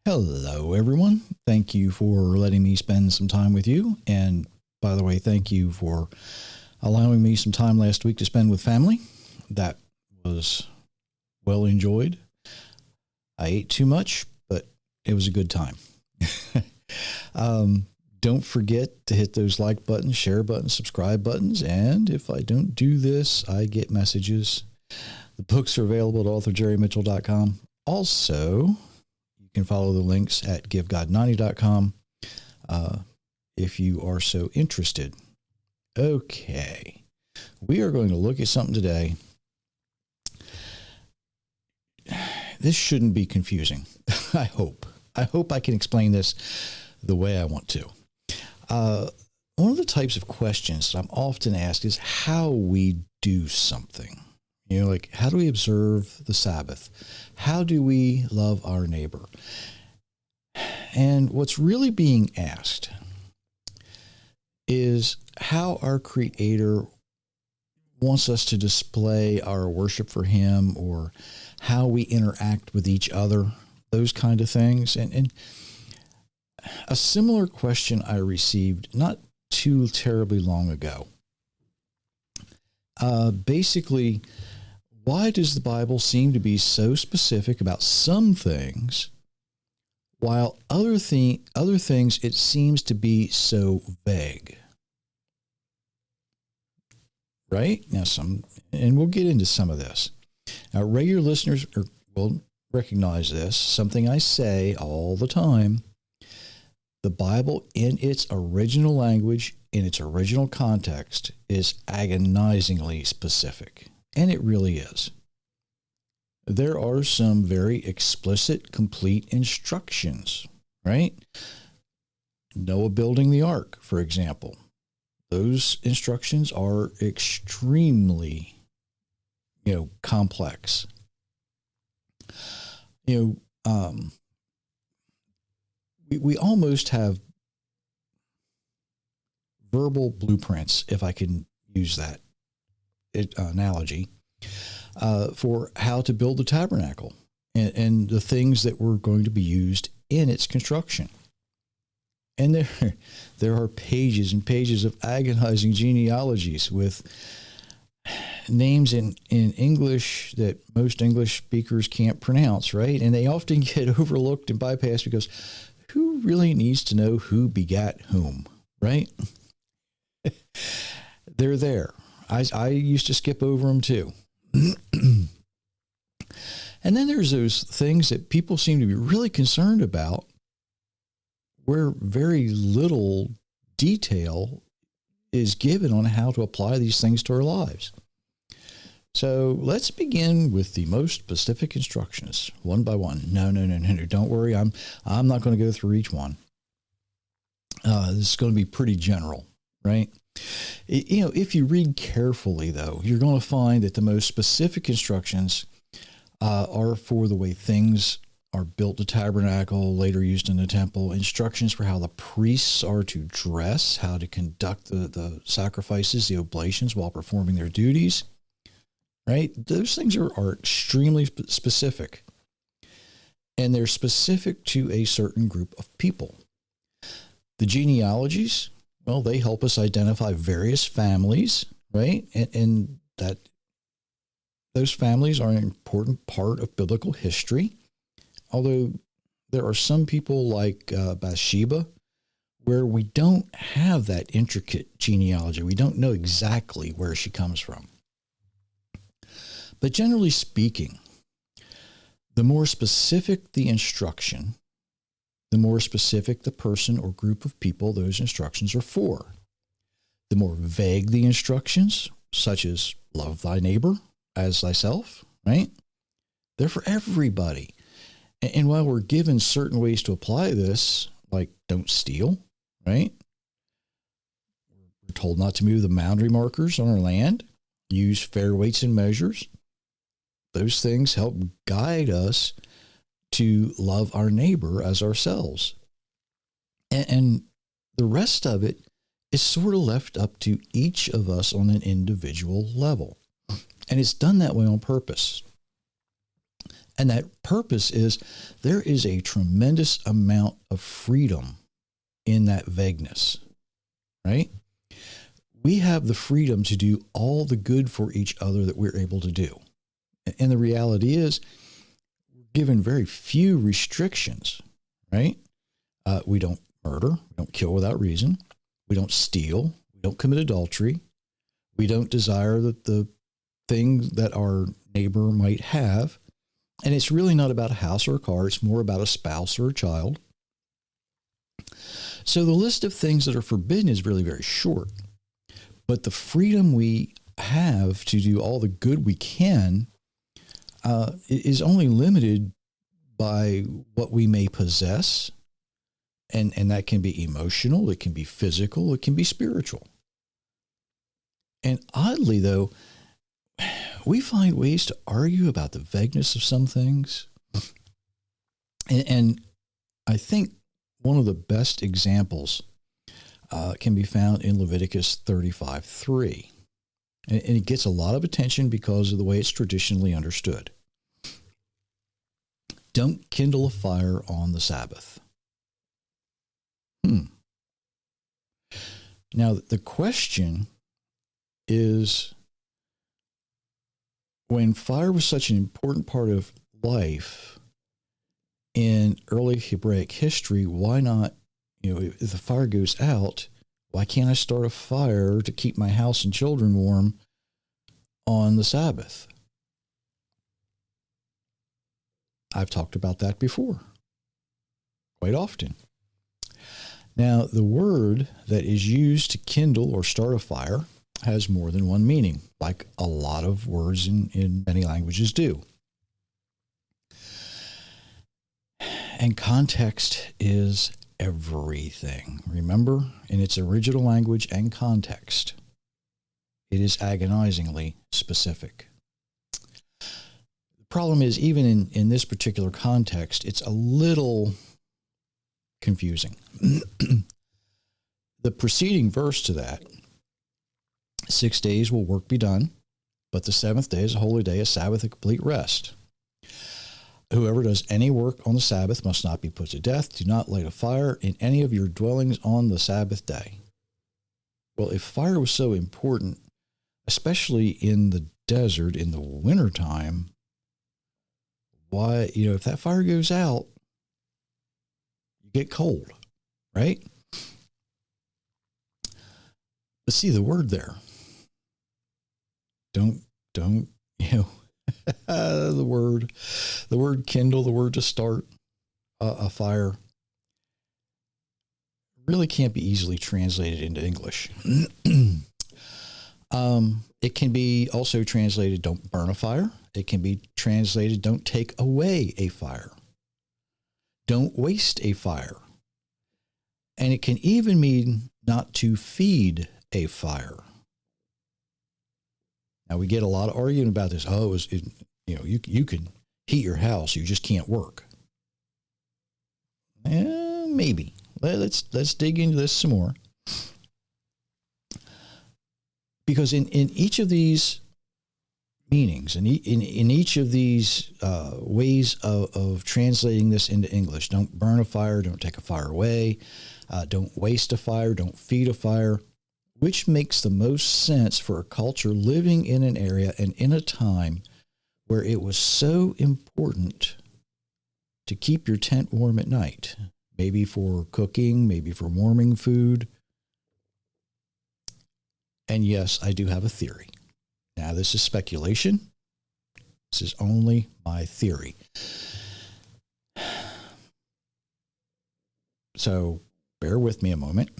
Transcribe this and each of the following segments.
Hello, everyone. Thank you for letting me spend some time with you. And by the way, thank you for allowing me some time last week to spend with family. That was well enjoyed. I ate too much, but it was a good time. Don't forget to hit those like buttons, share buttons, subscribe buttons. And if I don't do this, I get messages. The books are available at authorjerrymitchell.com. Also, you can follow the links at givegod90.com if you are so interested. Okay, we are going to look at something today. This shouldn't be confusing. I hope I can explain this the way I want to. One of the types of questions that I'm often asked is how we do something. Like, how do we observe the Sabbath? How do we love our neighbor? And what's really being asked is how our Creator wants us to display our worship for Him, or how we interact with each other, those kind of things. And a similar question I received not too terribly long ago. Basically, why does the Bible seem to be so specific about some things, while other things it seems to be so vague? Right? Now, and we'll get into some of this. Now, regular listeners will recognize this, something I say all the time. The Bible, in its original language, in its original context, is agonizingly specific. And it really is. There are some very explicit, complete instructions, right? Noah building the ark, for example. Those instructions are extremely, complex. We almost have verbal blueprints, if I can use that analogy, for how to build the tabernacle and the things that were going to be used in its construction. And there are pages and pages of agonizing genealogies with names in English that most English speakers can't pronounce, right? And they often get overlooked and bypassed because who really needs to know who begat whom, right? They're there. I used to skip over them too. And then there's those things that people seem to be really concerned about, where very little detail is given on how to apply these things to our lives. So let's begin with the most specific instructions, one by one. No, don't worry. I'm not going to go through each one. This is going to be pretty general, right? If you read carefully, though, you're going to find that the most specific instructions are for the way things are built, the tabernacle, later used in the temple, instructions for how the priests are to dress, how to conduct the sacrifices, the oblations while performing their duties, right? Those things are extremely specific, and they're specific to a certain group of people. The genealogies, well, they help us identify various families, right? And that those families are an important part of biblical history. Although there are some people like Bathsheba, where we don't have that intricate genealogy. We don't know exactly where she comes from. But generally speaking, the more specific the instruction, the more specific the person or group of people those instructions are for. The more vague the instructions, such as love thy neighbor as thyself, right? They're for everybody. And while we're given certain ways to apply this, like don't steal, right? We're told not to move the boundary markers on our land, use fair weights and measures. Those things help guide us to love our neighbor as ourselves. And the rest of it is sort of left up to each of us on an individual level. And it's done that way on purpose. And that purpose is there is a tremendous amount of freedom in that vagueness, right? We have the freedom to do all the good for each other that we're able to do. And the reality is, we're given very few restrictions, right? We don't murder, we don't kill without reason, we don't steal, we don't commit adultery, we don't desire the thing that our neighbor might have. And it's really not about a house or a car, it's more about a spouse or a child. So the list of things that are forbidden is really very short. But the freedom we have to do all the good we can is only limited by what we may possess. And that can be emotional, it can be physical, it can be spiritual. And oddly, though, we find ways to argue about the vagueness of some things. And I think one of the best examples can be found in Leviticus 35:3. And it gets a lot of attention because of the way it's traditionally understood. Don't kindle a fire on the Sabbath. Now, the question is, when fire was such an important part of life in early Hebraic history, why not, if the fire goes out, why can't I start a fire to keep my house and children warm on the Sabbath? I've talked about that before, quite often. Now, the word that is used to kindle or start a fire has more than one meaning, like a lot of words in many languages do. And context is everything. Remember, in its original language and context, it is agonizingly specific. The problem is, even in this particular context, it's a little confusing. The preceding verse to that, 6 days will work be done, but the seventh day is a holy day, a Sabbath, a complete rest. Whoever does any work on the Sabbath must not be put to death. Do not light a fire in any of your dwellings on the Sabbath day. Well, if fire was so important, especially in the desert in the wintertime, why, if that fire goes out, you get cold, right? But see the word there. Don't, the word kindle, the word to start a fire really can't be easily translated into English. It can be also translated, don't burn a fire. It can be translated, don't take away a fire. Don't waste a fire. And it can even mean not to feed a fire. Now, we get a lot of arguing about this. Oh, you can heat your house, you just can't work. Maybe. Let's dig into this some more. Because in each of these meanings, in each of these ways of translating this into English, don't burn a fire, don't take a fire away, don't waste a fire, don't feed a fire, which makes the most sense for a culture living in an area and in a time where it was so important to keep your tent warm at night, maybe for cooking, maybe for warming food. And yes, I do have a theory. Now, this is speculation. This is only my theory. So bear with me a moment.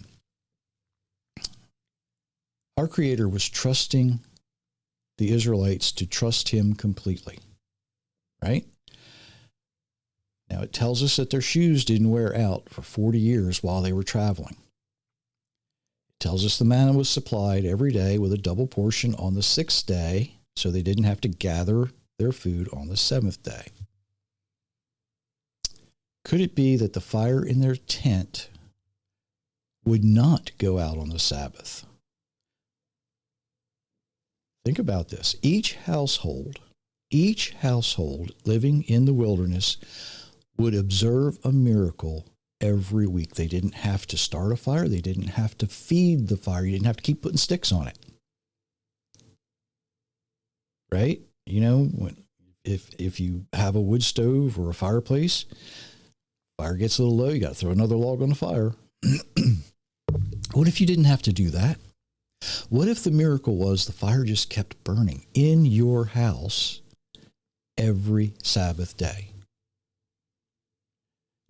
Our Creator was trusting the Israelites to trust Him completely, right? Now, it tells us that their shoes didn't wear out for 40 years while they were traveling. It tells us the manna was supplied every day with a double portion on the sixth day, so they didn't have to gather their food on the seventh day. Could it be that the fire in their tent would not go out on the Sabbath? Think about this. Each household each household living in the wilderness would observe a miracle every week. They didn't have to start a fire. They didn't have to feed the fire. You didn't have to keep putting sticks on it. Right? You know, if you have a wood stove or a fireplace, fire gets a little low, you got to throw another log on the fire. What if you didn't have to do that? What if the miracle was the fire just kept burning in your house every Sabbath day?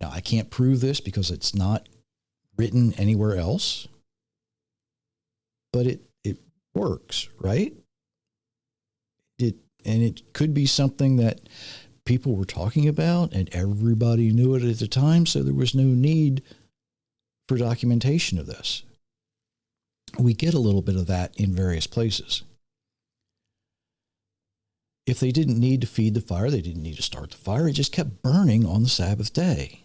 Now, I can't prove this because it's not written anywhere else, but it works, right? And it could be something that people were talking about and everybody knew it at the time, so there was no need for documentation of this. We get a little bit of that in various places. If they didn't need to feed the fire, they didn't need to start the fire, it just kept burning on the Sabbath day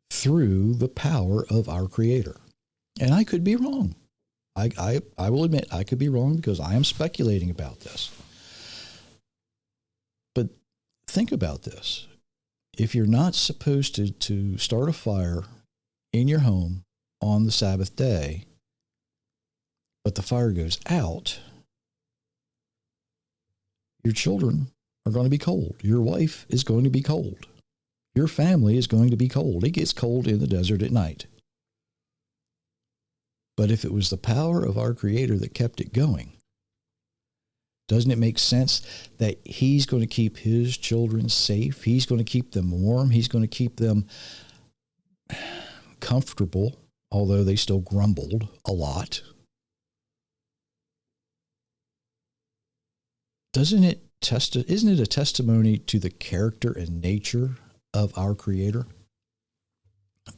through the power of our Creator. And I could be wrong. I will admit I could be wrong because I am speculating about this. But think about this. If you're not supposed to start a fire in your home on the Sabbath day, but the fire goes out, your children are going to be cold. Your wife is going to be cold. Your family is going to be cold. It gets cold in the desert at night. But if it was the power of our Creator that kept it going, doesn't it make sense that He's going to keep His children safe? He's going to keep them warm. He's going to keep them comfortable, although they still grumbled a lot. Isn't it a testimony to the character and nature of our Creator?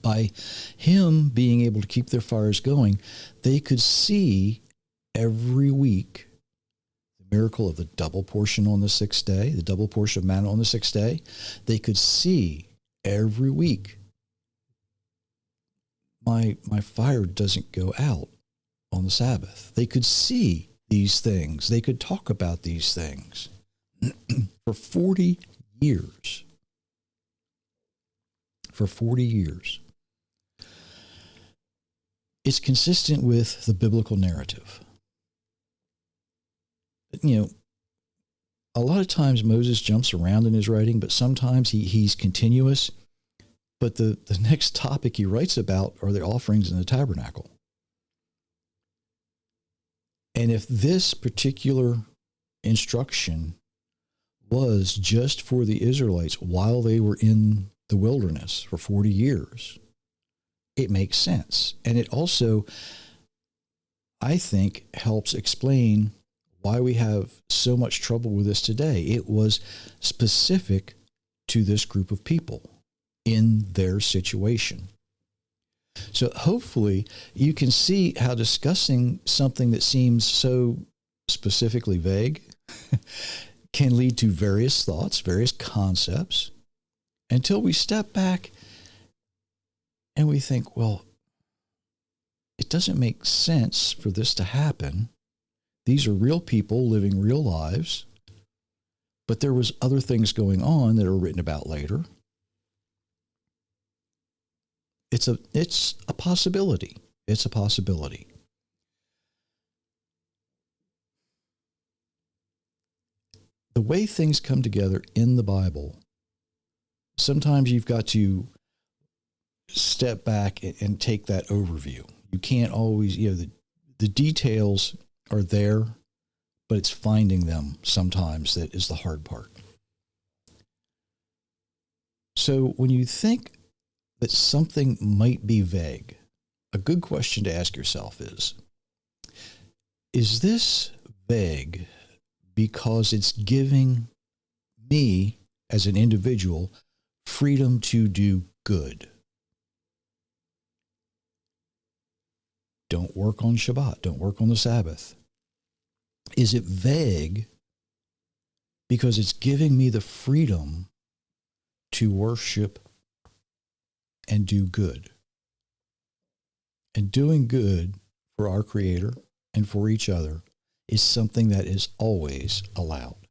By Him being able to keep their fires going, they could see every week the miracle of the double portion on the sixth day, the double portion of manna on the sixth day. They could see every week, my fire doesn't go out on the Sabbath. They could see these things. They could talk about these things for 40 years. For 40 years. It's consistent with the biblical narrative. You know, a lot of times Moses jumps around in his writing, but sometimes he's continuous. But the next topic he writes about are the offerings in the tabernacle. And if this particular instruction was just for the Israelites while they were in the wilderness for 40 years, it makes sense. And it also, I think, helps explain why we have so much trouble with this today. It was specific to this group of people in their situation. So hopefully you can see how discussing something that seems so specifically vague can lead to various thoughts, various concepts, until we step back and we think, well, it doesn't make sense for this to happen. These are real people living real lives, but there was other things going on that are written about later. It's a possibility. It's a possibility. The way things come together in the Bible, sometimes you've got to step back and take that overview. You can't always, the details are there, but it's finding them sometimes that is the hard part. So when you think that something might be vague, a good question to ask yourself is this vague because it's giving me as an individual freedom to do good? Don't work on Shabbat. Don't work on the Sabbath. Is it vague because it's giving me the freedom to worship and do good? And doing good for our Creator and for each other is something that is always allowed.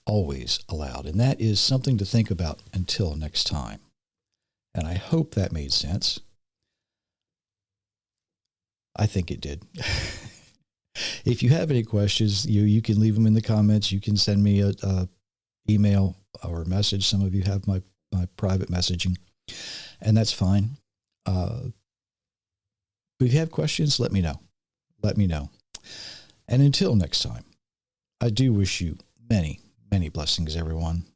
always allowed. And that is something to think about until next time. And I hope that made sense. I think it did. If you have any questions, you can leave them in the comments. You can send me a email or a message. Some of you have my private messaging, and that's fine. But if you have questions, let me know. Let me know. And until next time, I do wish you many, many blessings, everyone.